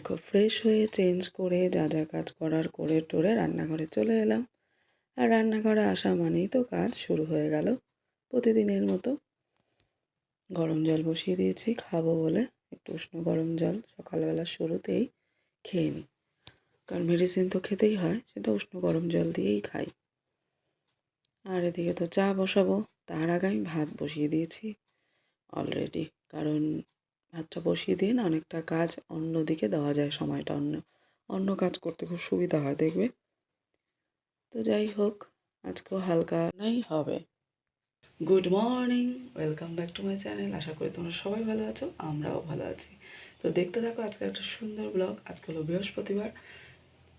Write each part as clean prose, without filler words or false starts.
দেখো ফ্রেশ হয়ে চেঞ্জ করে যা যা কাজ করার করে টোরে রান্নাঘরে চলে এলাম। আর রান্নাঘরে আসা মানেই তো কাজ শুরু হয়ে গেল প্রতিদিনের মতো। গরম জল বসিয়ে দিয়েছি খাবো বলে, একটু উষ্ণ গরম জল সকালবেলা শুরুতেই খেয়ে নিই, কারণ মেডিসিন তো খেতেই হয়, সেটা উষ্ণ গরম জল দিয়েই খাই। আর এদিকে তো চা বসাবো, তার আগে আমি ভাত বসিয়ে দিয়েছি অলরেডি, কারণ ভাতটা বসিয়ে দিয়ে না অনেকটা কাজ অন্যদিকে দেওয়া যায়, সময়টা অন্য কাজ করতে খুব সুবিধা হয় দেখবে। তো যাই হোক, আজকেও হালকা নাই হবে। Good morning, welcome back to my channel. আশা করি তোমরা সবাই ভালো আছো, আমরাও ভালো আছি। তো দেখতে থাকো আজকে একটা সুন্দর ব্লগ। আজকে হলো বৃহস্পতিবার,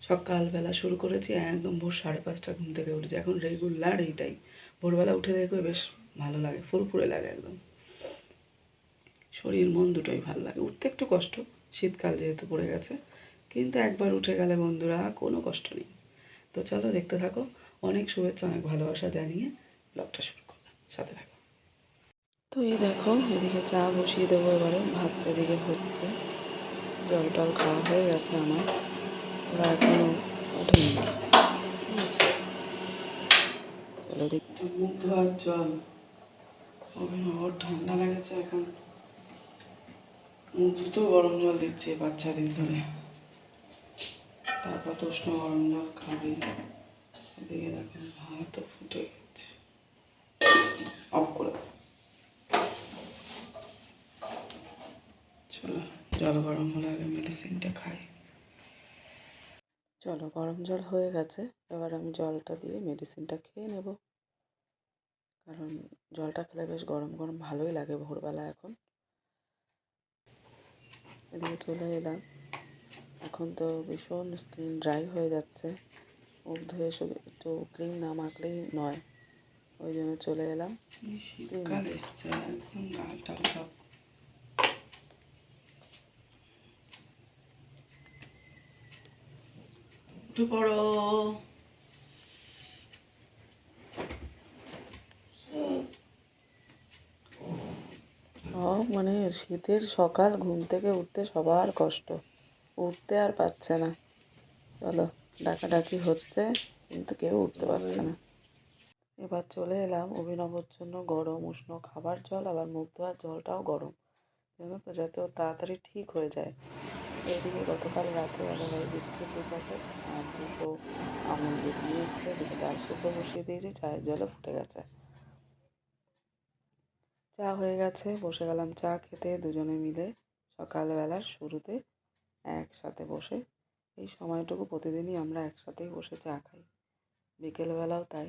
সকালবেলা শুরু করেছি একদম ভোর 5:30 ঘুম থেকে উঠেছি। এখন রেগুলার এইটাই, ভোরবেলা উঠে দেখবে বেশ ভালো লাগে, ফুরফুরে লাগে একদম, শরীর মন দুটোই ভালো লাগে। উঠতে একটু কষ্ট, শীতকাল যেহেতু পড়ে গেছে, কিন্তু একবার উঠে গেলে বন্ধুরা কোনো কষ্ট নেই। তো চলো দেখতে থাকো, অনেক শুভেচ্ছা অনেক ভালোবাসা জানিয়ে ব্লগটা শুরু করলাম, সাথে থাকো। তো এই দেখো এদিকে চা বসিয়ে দেবো এবারে, ভাত এদিকে হচ্ছে, জল টল খাওয়া হয়ে গেছে আমার, ওরা এখনও ওঠেনি, ঠিক আছে। চলো দেখি, মুখ ধোয়ার জল, অভিনব ঠান্ডা লেগেছে এখন, মুখ ধুতেও গরম জল দিচ্ছে 5-6 দিন ধরে, তারপর তো উষ্ণ গরম জল খাবি। এদিকে দেখুন ভাত ফুটে গেছে, অফ করে দাও। চলো জল গরম হলে আগে মেডিসিনটা খাই। চলো গরম জল হয়ে গেছে, এবার আমি জলটা দিয়ে মেডিসিনটা খেয়ে নেব, কারণ জলটা খেলে বেশ গরম গরম ভালোই লাগে ভোরবেলা। এখন এদিকে চলে এলাম, এখন তো ভীষণ স্কিন ড্রাই হয়ে যাচ্ছে, মুখ ধুয়ে শুধু একটু ক্রিম না মাখলেই নয়, ওই জন্য চলে এলাম। শীতকাল এসছে, একদম গালটা সব উঠে পড়ো। সব মানে শীতের সকাল, ঘুম থেকে উঠতে সবার কষ্ট, উঠতে আর পারছে না। চলো ডাকাডাকি হচ্ছে, কিন্তু কেউ উঠতে পারছে না। এবার চলে এলাম অভিনবর জন্য গরম উষ্ণ খাবার জল, আবার মুখ ধোয়ার জলটাও গরম, জানো তো, যাতে ও তাড়াতাড়ি ঠিক হয়ে যায়। এদিকে গতকাল রাতে দাদাভাই বিস্কিট 2 প্যাকেট আর 200 আমুল দুধ নিয়ে এসছে, এদিকে ডাল সেদ্ধ বসিয়ে দিয়েছি, চায়ের জলও ফুটে গেছে, চা হয়ে গেছে, বসে গেলাম চা খেতে দুজনে মিলে। সকালবেলার শুরুতে একসাথে বসে, এই সময়টুকু প্রতিদিনই আমরা একসাথেই বসে চা খাই, বিকেলবেলাও তাই।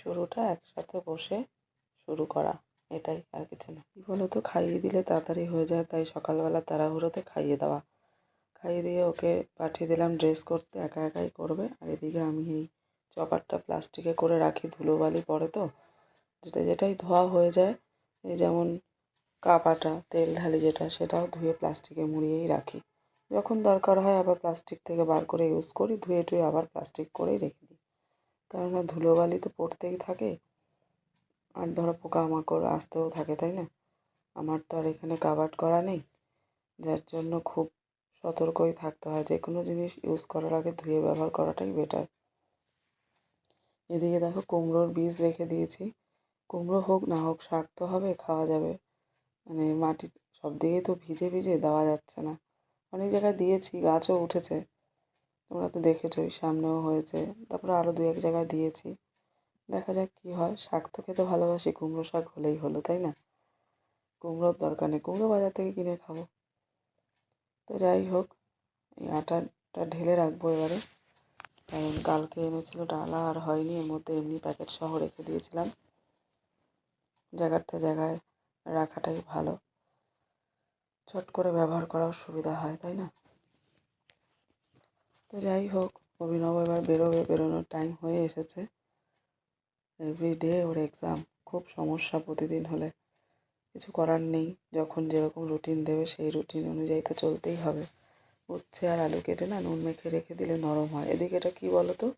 শুরুটা একসাথে বসে শুরু করা, এটাই, আর কিছু না। কী বলো তো, খাইয়ে দিলে তাড়াতাড়ি হয়ে যায়, তাই সকালবেলা তাড়াহুড়োতে খাইয়ে দেওয়া। খাইয়ে দিয়ে ওকে পাঠিয়ে দিলাম ড্রেস করতে, একা একাই করবে। আর এদিকে আমি এই চপারটা প্লাস্টিকে করে রাখি, ধুলোবালি পড়ে তো, যেটাই ধোয়া হয়ে যায়, এই যেমন কাপাটা তেল ঢালি যেটা, সেটাও ধুয়ে প্লাস্টিকে মুড়িয়েই রাখি। যখন দরকার হয় আবার প্লাস্টিক থেকে বার করে ইউজ করি, ধুয়ে টুয়ে আবার প্লাস্টিক করেই রেখে দিই, কেননা ধুলোবালি তো পড়তেই থাকে, আর ধরো পোকামাকড় আসতেও থাকে, তাই না। আমার তো আর এখানে কাভার্ড করা নেই, যার জন্য খুব সতর্কই থাকতে হয়, যে কোনো জিনিস ইউজ করার আগে ধুয়ে ব্যবহার করাটাই বেটার। এদিকে দেখো কুমড়োর বীজ রেখে দিয়েছি, কুমড়ো হোক না হোক শাক তো হবে, খাওয়া যাবে, মানে মাটি সব দিকেই তো ভিজে ভিজে দেওয়া যাচ্ছে না। অনেক জায়গায় দিয়েছি, গাছও উঠেছে, তোমরা তো দেখেছোই, সামনেও হয়েছে, তারপরে আরও 2-1 জায়গায় দিয়েছি, দেখা যাক কী হয়। শাক তো খেতে ভালোবাসি, কুমড়ো শাক হলেই হলো, তাই না। কুমড়োর দরকার নেই, কুমড়ো বাজার থেকে কিনে খাবো। তো যাই হোক, এই আটাটা ঢেলে রাখবো এবারে, কারণ কালকে এনেছিল ডালা আর হয়নি, এর মধ্যে এমনি প্যাকেট সহ রেখে দিয়েছিলাম। জায়গায় রাখাটাই ভালো, চট করে ব্যবহার করাও সুবিধা হয়, তাই না। তো যাই হোক, অভিনব এবার বেরোবে, বেরোনোর টাইম হয়ে এসেছে। এভরিডে ওর এক্সাম, খুব সমস্যা প্রতিদিন হলে, কিছু করার নেই, যখন যেরকম রুটিন দেবে সেই রুটিন অনুযায়ী তো চলতেই হবে। উচ্ছে আর আলু কেটে না নুন মেখে রেখে দিলে নরম হয়। এদিকে এটা কী বলো তো,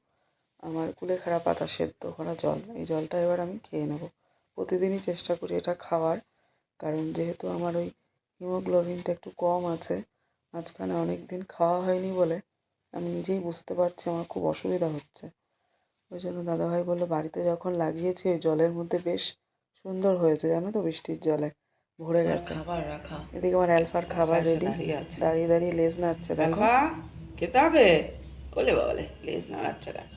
আমার কুলেখাড়া পাতা সেদ্ধ করা জল, এই জলটা এবার আমি খেয়ে নেব। প্রতিদিনই চেষ্টা করি এটা খাওয়ার, কারণ যেহেতু আমার ওই হিমোগ্লোবিনটা একটু কম আছে, মাঝখানে অনেক দিন খাওয়া হয়নি বলে আমি নিজেই বুঝতে পারছি আমার খুব অসুবিধা হচ্ছে। ওই জন্য দাদাভাই বললো বাড়িতে যখন লাগিয়েছি ওই জলের মধ্যে বেশ সুন্দর হয়েছে, জানো তো, বৃষ্টির জলে ভরে গেছে। খাবার রাখা, এদিকে আমার অ্যালফার খাবার এসে রেডি, দাঁড়িয়ে আছে। দাঁড়িয়ে দাঁড়িয়ে লেজ নাড়ছে, দেখো। আলফা, খেতে হবে? বলে বাবলে লেজ নাড়াচ্ছে দেখ।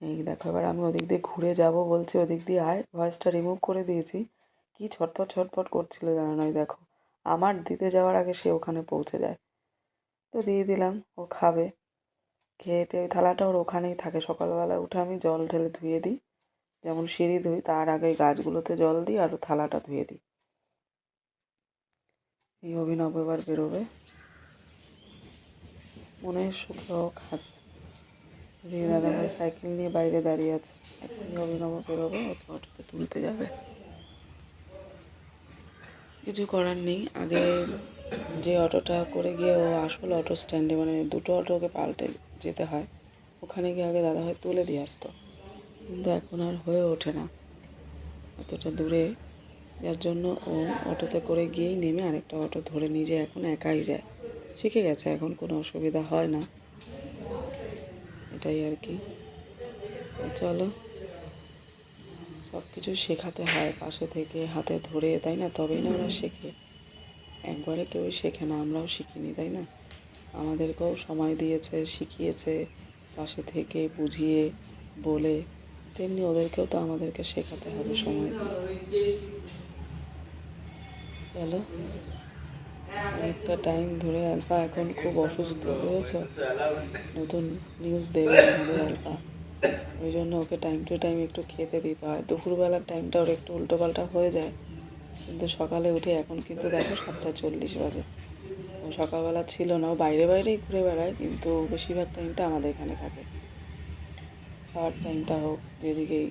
এই দেখো, এবার আমি ওদিক দিয়ে ঘুরে যাব বলছি, ওদিক দিয়ে আয়, ভয়েসটা রিমুভ করে দিয়েছি। কি ছটফট ছটফট করছিল জানো না, ওই দেখো আমার দিতে যাওয়ার আগে সে ওখানে পৌঁছে যায়। তো দিয়ে দিলাম, ও খাবে। খেয়ে টেয়ে ওই থালাটা ওর ওখানেই থাকে। সকালবেলা উঠে আমি জল ঢেলে ধুয়ে দিই, যেমন সিঁড়ি ধুই তার আগে গাছগুলোতে জল দিই আর থালাটা ধুয়ে দিই। এই অভিনব এবার বেরোবে, মনের সুখে ও খাচ্ছে। এদিকে দাদাভাই সাইকেল নিয়ে বাইরে দাঁড়িয়ে আছে, এক্ষুনি অভিনব বেরোবে, ওকে অটোতে তুলতে যাবে। কিছু করার নেই, আগে যে অটোটা করে গিয়ে ও আসল অটো স্ট্যান্ডে, মানে দুটো অটোকে পাল্টে যেতে হয়, ওখানে গিয়ে আগে দাদাভাই তুলে দিয়ে আসতো, কিন্তু এখন আর হয়ে ওঠে না এতটা দূরে, যার জন্য ও অটোতে করে গিয়েই নেমে আরেকটা অটো ধরে নিজে এখন একাই যায়। শিখে গেছে, এখন কোনো অসুবিধা হয় না, এটাই আর কি। তো চলো, সব কিছু শেখাতে হয় পাশে থেকে হাতে ধরে, তাই না? তবেই না ওরা শেখে। একবারে কেউই শেখে না, আমরাও শিখিনি, তাই না? আমাদেরকেও সময় দিয়েছে, শিখিয়েছে পাশে থেকে, বুঝিয়ে বলে, তেমনি ওদেরকেও তো আমাদেরকে শেখাতে হবে সময় দিয়ে। চলো, অনেকটা টাইম ধরে আলফা এখন খুব অসুস্থ, বুঝেছ? নতুন নিউজ দেবে আমাদের আলফা, ওই জন্য ওকে টাইম টু টাইম একটু খেতে দিতে হয়। দুপুরবেলার টাইমটা ওর একটু উল্টোপাল্টা হয়ে যায়, কিন্তু সকালে উঠে এখন কিন্তু দেখো 7:40 বাজে। ও সকালবেলা ছিল না, ও বাইরে বাইরেই ঘুরে বেড়ায়, কিন্তু বেশিরভাগ টাইমটা আমাদের এখানে থাকে। খাওয়ার টাইমটা হোক যেদিকেই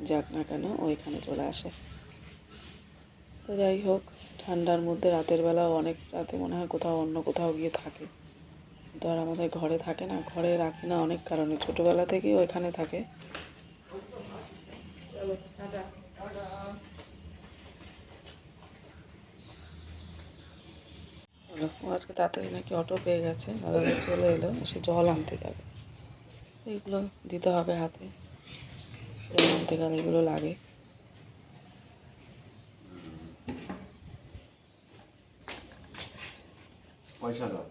যাক না কেন ও এখানে চলে আসে। তো যাই হোক, ঠান্ডার মধ্যে রাতের বেলাও অনেক রাতে মনে হয় কোথাও অন্য কোথাও গিয়ে থাকে, তো আর আমাদের ঘরে থাকে না, ঘরে রাখি না অনেক কারণে, ছোটোবেলা থেকেই ও এখানে থাকে। চলো, ও আজকে তাড়াতাড়ি নাকি অটো পেয়ে গেছে, দাদাভাই চলে এলো, এসে জল আনতে যাবে। এইগুলো দিতে হবে হাতে, জল আনতে গেলে এগুলো লাগে। পয়সা দাও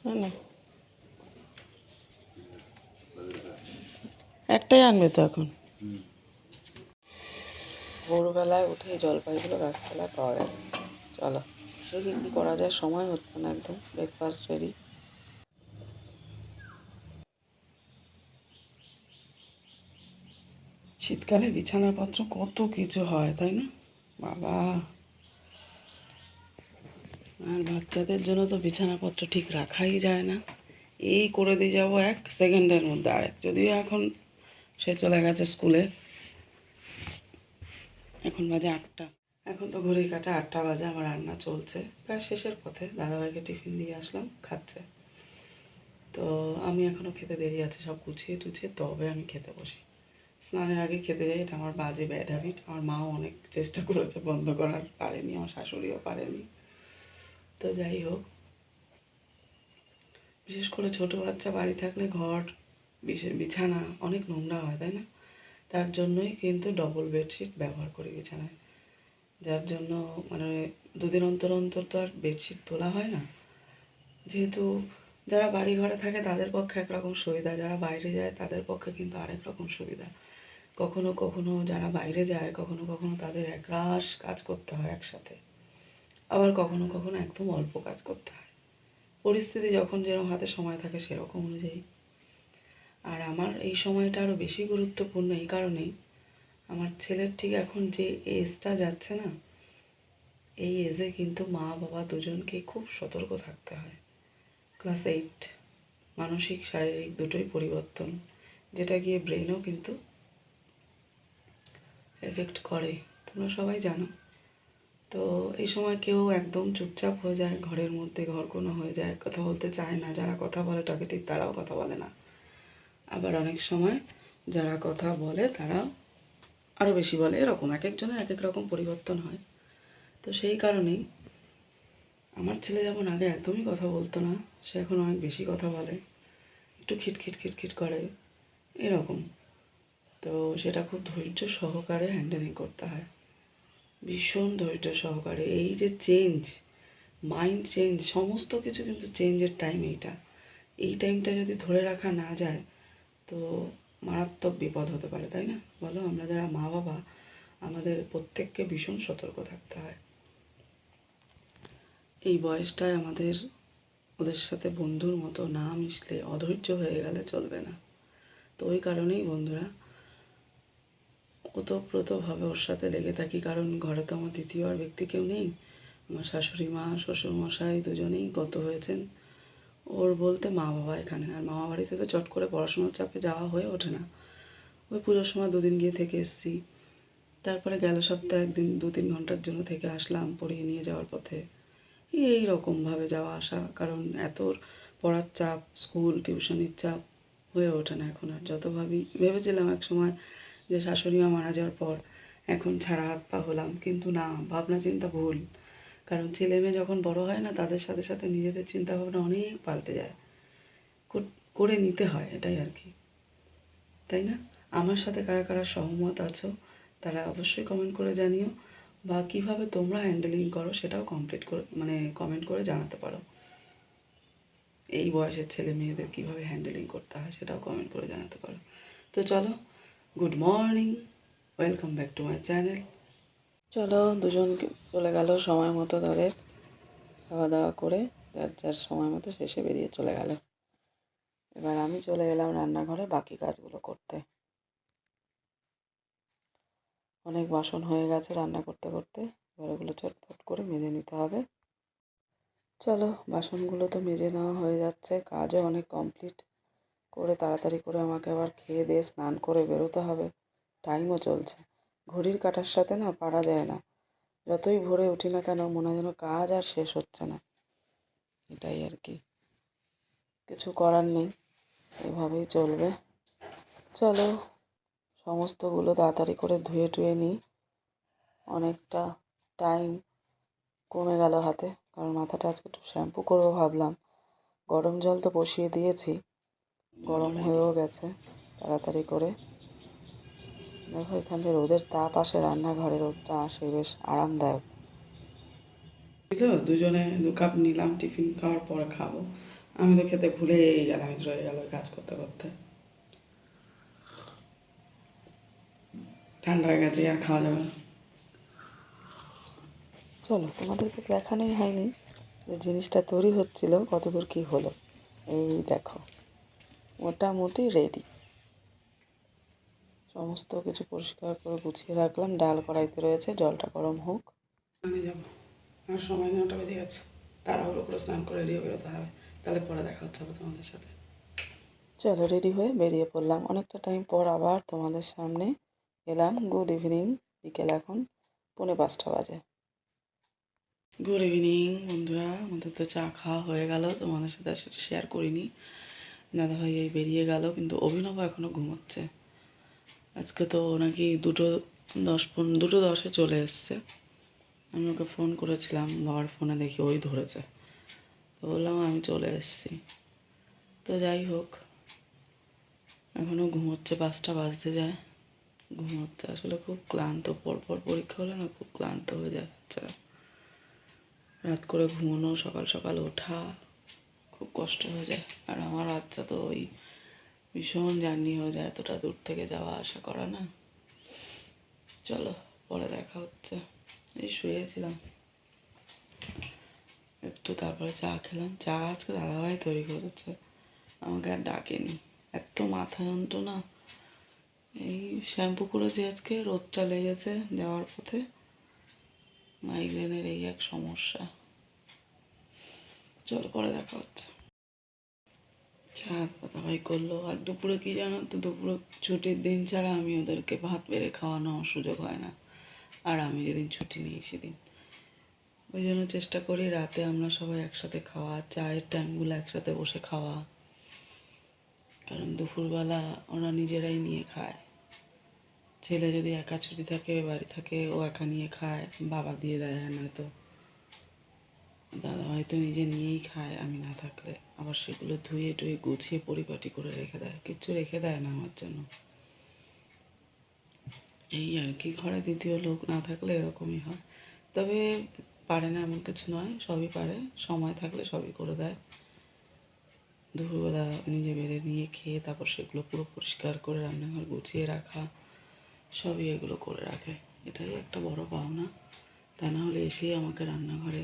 না না, একটাই আনবে তো এখন। ভোরবেলায় উঠে জলপাইগুলো গাছতলায় পাওয়া গেছে। চলো দেখি কী করা যায়, সময় হচ্ছে না একদম, ব্রেকফাস্ট রেডি। শীতকালে বিছানাপত্র কত কিছু হয়, তাই না বাবা? আর বাচ্চাদের জন্য তো বিছানাপত্র ঠিক রাখাই যায় না, এই করে দিয়ে যাবো 1 সেকেন্ডের মধ্যে আরেক, যদিও এখন সে চলে গেছে স্কুলে, এখন বাজে 8টা। এখন তো ঘড়ি কাটা 8টা বাজে, আমার রান্না চলছে প্রায় শেষের পথে, দাদাভাইকে টিফিন দিয়ে আসলাম, খাচ্ছে। তো আমি এখনও খেতে দেরি আছে, সব গুছিয়ে টুছিয়ে তবে আমি খেতে বসি। স্নানের আগে খেতে যাই, এটা আমার বাজে ব্যাড হ্যাবিট। আমার মাও অনেক চেষ্টা করেছে বন্ধ করার, পারেনি, আমার শাশুড়িও পারেনি। তো যাই হোক, বিশেষ করে ছোটো বাচ্চা বাড়ি থাকলে ঘর, বিশেষ বিছানা অনেক নোংরা হয়, তাই না? তার জন্যই কিন্তু ডবল বেডশিট ব্যবহার করি বিছানায়, যার জন্য মানে 2 দিন অন্তর অন্তর তো আর বেডশিট তোলা হয় না। যেহেতু যারা বাড়ি ঘরে থাকে তাদের পক্ষে একরকম সুবিধা, যারা বাইরে যায় তাদের পক্ষে কিন্তু আরেক রকম সুবিধা। কখনো কখনো যারা বাইরে যায়, কখনো কখনো তাদের একরাশ কাজ করতে হয় একসাথে, আবার কখনো কখনো একদম অল্প কাজ করতে হয়, পরিস্থিতি যখন যেরকম হাতে সময় থাকে সেরকম অনুযায়ী। আর আমার এই সময়টা আরও বেশি গুরুত্বপূর্ণ এই কারণেই, আমার ছেলের ঠিক এখন যে এজটা যাচ্ছে না, এই এজে কিন্তু মা বাবা দুজনকেই খুব সতর্ক থাকতে হয়। ক্লাস 8, মানসিক শারীরিক দুটোই পরিবর্তন, যেটা গিয়ে ব্রেনও কিন্তু এফেক্ট করে, তোমরা সবাই জানো। তো এই সময় কেউ একদম চুপচাপ হয়ে যায়, ঘরের মধ্যে ঘরকোনো হয়ে যায়, কথা বলতে চায় না, যারা কথা বলে টকেটিভ তারাও কথা বলে না, আবার অনেক সময় যারা কথা বলে তারাও আরও বেশি বলে, এরকম এক একজনের এক এক রকম পরিবর্তন হয়। তো সেই কারণেই আমার ছেলে যেমন আগে একদমই কথা বলতো না, সে এখন অনেক বেশি কথা বলে, একটু খিটখিট খিটখিট করে এরকম। তো সেটা খুব ধৈর্য সহকারে হ্যান্ডেলিং করতে হয়, ভীষণ ধৈর্য সহকারে। এই যে চেঞ্জ, মাইন্ড চেঞ্জ, সমস্ত কিছু কিন্তু চেঞ্জের টাইম এইটা। এই টাইমটা যদি ধরে রাখা না যায় তো মারাত্মক বিপদ হতে পারে, তাই না বলো? আমরা যারা মা বাবা, আমাদের প্রত্যেককে ভীষণ সতর্ক থাকতে হয়। এই বয়সটায় আমাদের ওদের সাথে বন্ধুর মতো না মিশলে, অধৈর্য হয়ে গেলে চলবে না। তো ওই কারণেই বন্ধুরা ওতপ্রোতভাবে ওর সাথে লেগে থাকি, কারণ ঘরে তো আমার দ্বিতীয় আর ব্যক্তি কেউ নেই। আমার শাশুড়ি মা, শ্বশুরমশাই দুজনেই গত হয়েছেন। ওর বলতে মা বাবা এখানে, আর মামা বাড়িতে তো চট করে পড়াশোনার চাপে যাওয়া হয়ে ওঠে না। ওই পুজোর সময় 2 দিন গিয়ে থেকে এসেছি, তারপরে গেল সপ্তাহে 1 দিন 2-3 ঘন্টার জন্য থেকে আসলাম পড়িয়ে নিয়ে যাওয়ার পথে। এই রকমভাবে যাওয়া আসা, কারণ এত পড়ার চাপ, স্কুল টিউশনির চাপ হয়ে ওঠে না এখন আর। যত ভেবেছিলাম এক সময় যে শাশুড়ি মা মারা যাওয়ার পর এখন ছাড়া হাত পা হলাম, কিন্তু না, ভাবনা চিন্তা ভুল। কারণ ছেলে মেয়ে যখন বড় হয় না, তাদের সাথে সাথে নিজেদের চিন্তাভাবনা অনেক পাল্টে যায়, করে নিতে হয়, এটাই আর কি, তাই না? আমার সাথে কারা কারা সহমত আছো তারা অবশ্যই কমেন্ট করে জানিও, বা কীভাবে তোমরা হ্যান্ডেলিং করো সেটাও কমেন্ট করে জানাতে পারো। এই বয়সের ছেলে মেয়েদের কীভাবে হ্যান্ডেলিং করতে হয় সেটাও কমেন্ট করে জানাতে পারো। তো চলো, good morning, welcome back to my channel. চলো, দুজনকে চলে গেল সময় মতো, তাদের খাওয়া দাওয়া করে যার যার সময় মতো শেষে বেরিয়ে চলে গেল। এবার আমি চলে এলাম রান্নাঘরে বাকি কাজগুলো করতে। অনেক বাসন হয়ে গেছে রান্না করতে করতে, এবার ওগুলো চটপট করে মেজে নিতে হবে। চলো, বাসনগুলো তো মেজে নেওয়া হয়ে যাচ্ছে, কাজও অনেক কমপ্লিট করে তাড়াতাড়ি করে আমাকে আবার খেয়ে দিয়ে স্নান করে বেরোতে হবে। টাইমও চলছে, ঘড়ির কাঁটার সাথে না পারা যায় না। যতই ভোরে উঠি না কেন মনে হয় যেন কাজ আর শেষ হচ্ছে না। এটাই আর কি, কিছু করার নেই, এভাবেই চলবে। চলো, সমস্তগুলো তাড়াতাড়ি করে ধুয়ে টুয়ে নিই। অনেকটা টাইম কমে গেল হাতে, কারণ মাথাটা আজকে একটু শ্যাম্পু করবো ভাবলাম। গরম জল তো বসিয়ে দিয়েছি, গরম হয়েও গেছে। তাড়াতাড়ি করে দেখো, এখান থেকে রোদের তাপ আসে, রান্নাঘরে রোদটা আসে, বেশ আরামদায়ক। দুজনে 2 কাপ নিলাম, টিফিন খাওয়ার পর খাবো। আমি তো খেতে ভুলেই গেলাম, রয়ে গেল কাজ করতে করতে। ঠান্ডা হয়ে গেছে, আর খাওয়া যাবে না। চলো, তোমাদেরকে দেখানোই হয়নি যে জিনিসটা তৈরি হচ্ছিল কতদূর কী হলো। এই দেখো, মোটামুটি রেডি। সমস্ত কিছু পরিষ্কার করে গুছিয়ে রাখলাম, ডাল কড়াইতে রয়েছে, জলটা গরম হোক। আমি যাবো, আমার সময় 9টা বেজে গেছে, তাড়াহুড়ো করে স্নান করে রেডি বেরোতে হবে, তাহলে পরে দেখা হচ্ছে আবার তোমাদের সাথে। চলো, রেডি হয়ে বেরিয়ে পড়লাম। অনেকটা টাইম পর আবার তোমাদের সামনে এলাম। গুড ইভিনিং, বিকেল এখন 4:45 বাজে। গুড ইভিনিং বন্ধুরা, আমাদের তো চা খাওয়া হয়ে গেল, তোমাদের সাথে সেটা শেয়ার করিনি। দাদাভাই এই বেরিয়ে গেল, কিন্তু অভিনব এখনও ঘুমোচ্ছে। আজকে তো নাকি 2:10 চলে এসছে। আমি ওকে ফোন করেছিলাম, বাবার ফোনে দেখি ওই ধরেছে, তো বললাম আমি চলে এসেছি। তো যাই হোক, এখনও ঘুমোচ্ছে, 5টা বাজতে যায়, ঘুমোচ্ছে। আসলে খুব ক্লান্ত, পরপর পরীক্ষা হলে না খুব ক্লান্ত হয়ে যায় বাচ্চারা। রাত করে ঘুমানো, সকাল সকাল ওঠা, খুব কষ্ট হয়ে যায়। আর আমার বাচ্চা তো ওই ভীষণ জার্নি হয়ে যায়, এতটা দূর থেকে যাওয়া আসা করা না। চলো, পরে দেখা হচ্ছে। এই শুয়েছিলাম একটু, তারপরে চা খেলাম। চা আজকে দাদাভাই তৈরি করেছে, আমাকে আর ডাকেনি। এত মাথা যন্ত্রণা, এই শ্যাম্পু করেছি আজকে, রোদটা লেগেছে যাওয়ার পথে, মাইগ্রেনের এই এক সমস্যা। চলো, পরে দেখা হচ্ছে। চা দাদাভাই করলো। আর দুপুরে কি জানো তো, দুপুরে ছুটির দিন ছাড়া আমি ওদেরকে ভাত বেড়ে খাওয়ানো সুযোগ হয় না। আর আমি যেদিন ছুটি নিই সেদিন, ওই জন্য চেষ্টা করি রাতে আমরা সবাই একসাথে খাওয়া, চায়ের টাইমগুলো একসাথে বসে খাওয়া। কারণ দুপুরবেলা ওরা নিজেরাই নিয়ে খায়, ছেলে যদি একা ছুটি থাকে বাড়ি থাকে ও একা নিয়ে খায়, বাবা দিয়ে দেয়, আর নয়তো দাদা হয়তো নিজে নিয়েই খায় আমি না থাকলে। আবার সেগুলো ধুয়ে টুয়ে গুছিয়ে পরিপাটি করে রেখে দেয়, কিচ্ছু রেখে দেয় না আমার জন্য। এই আর কি, ঘরে দ্বিতীয় লোক না থাকলে এরকমই হয়। তবে পারে না এমন কিছু নয়, সবই পারে, সময় থাকলে সবই করে দেয়। দুপুরবেলা নিজে বেড়ে নিয়ে খেয়ে তারপর সেগুলো পুরো পরিষ্কার করে রান্নাঘর গুছিয়ে রাখা, সবই এগুলো করে রাখে। এটাই একটা বড় পাওনা। তা না হলে এসেই আমাকে রান্নাঘরে,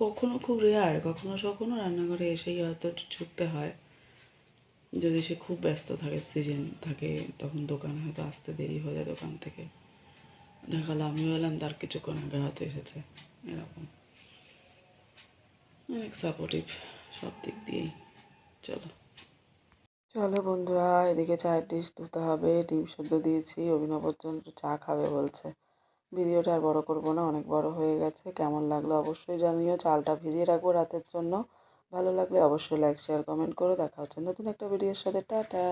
কখনো খুব রেয়ার, কখনো কখনো রান্নাঘরে এসেই হয়তো ঢুকতে হয়। যদি সে খুব ব্যস্ত থাকে, সিজন থাকে, তখন দোকানে হয়তো আসতে দেরি হয়ে যায় দোকান থেকে, দেখালো আমিও এলাম তার কিছুক্ষণ আগে হয়তো এসেছে, এরকম। অনেক সাপোর্টিভ সব দিক দিয়েই। চলো চলো বন্ধুরা, এদিকে চায়ের ডিশ ধুতে হবে, ডিম সেদ্ধ দিয়েছি, অভিনবর জন্য চা খাবে বলছে। ভিডিওটা আর বড় করবো না, অনেক বড় হয়ে গেছে। কেমন লাগলো অবশ্যই জানিও। চালটা ভিজিয়ে রাখবো রাতের জন্য। ভালো লাগলে অবশ্যই লাইক শেয়ার কমেন্ট করো। দেখা হচ্ছে নতুন একটা ভিডিওর সাথে। টাটা।